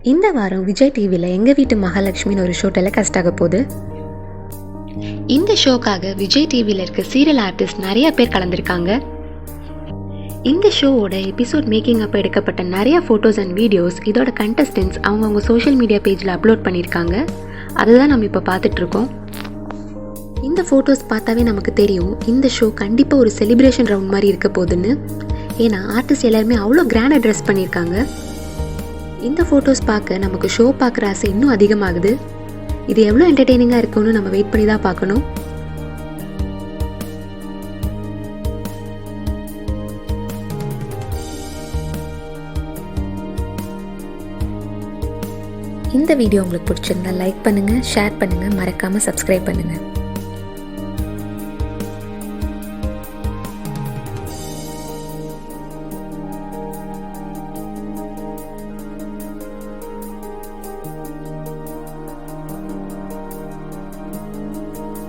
இந்த வாரம் விஜய் டிவியில் எங்கள் வீட்டு மகாலட்சுமின்னு ஒரு ஷோ டெலிகாஸ்ட் ஆக போகுது. இந்த ஷோக்காக விஜய் டிவியில் இருக்க சீரியல் ஆர்டிஸ்ட் நிறைய பேர் கலந்துருக்காங்க. இந்த ஷோவோட எபிசோட் மேக்கிங் அப்போ எடுக்கப்பட்ட நிறைய ஃபோட்டோஸ் அண்ட் வீடியோஸ் இதோட கண்டஸ்டன்ட்ஸ் அவங்கவுங்க சோஷியல் மீடியா பேஜில் அப்லோட் பண்ணியிருக்காங்க. அதுதான் நம்ம இப்போ பார்த்துட்ருக்கோம். இந்த ஃபோட்டோஸ் பார்த்தாவே நமக்கு தெரியும் இந்த ஷோ கண்டிப்பாக ஒரு செலிப்ரேஷன் ரவுண்ட் மாதிரி இருக்க போகுதுன்னு. ஏன்னா ஆர்டிஸ்ட் எல்லாருமே அவ்வளோ கிராண்டாக ட்ரெஸ் பண்ணியிருக்காங்க. இந்த ஃபோட்டோஸ் பார்க்க நமக்கு ஷோ பார்க்குற ஆசை இன்னும் அதிகமாகுது. இது எவ்வளோ என்டர்டெய்னிங்காக இருக்கும்னு நம்ம வெயிட் பண்ணி தான் பார்க்கணும். இந்த வீடியோ உங்களுக்கு பிடிச்சிருந்தா லைக் பண்ணுங்கள், ஷேர் பண்ணுங்கள், மறக்காமல் சப்ஸ்கிரைப் பண்ணுங்கள்.